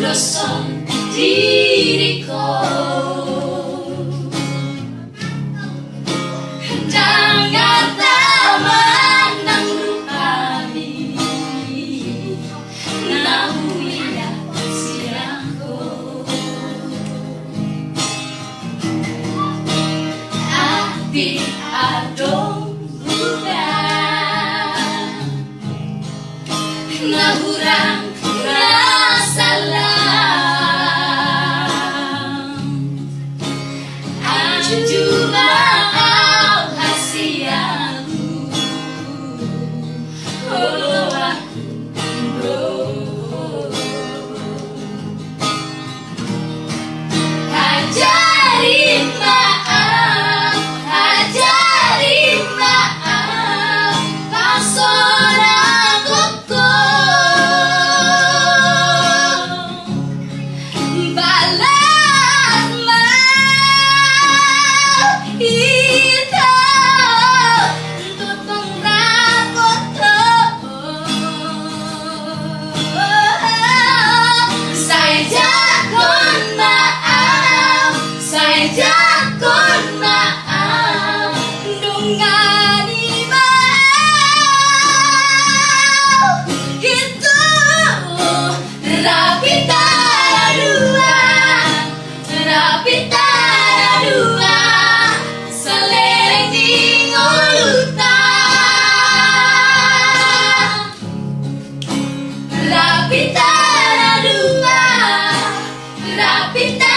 dosa diriku. Jangan tak menang rupani, namun indah siangku. Ati adong budak, ngahurang salam, anju maaf hasiaku, oh aku ajari maaf, ajari maaf, pasona koko balas maaf itu tutong rapoto. Saya jakon maaf, saya jakon maaf, dungani maaf itu rapita dua, rapita dua, saling ngulutan, rapita dua, rapita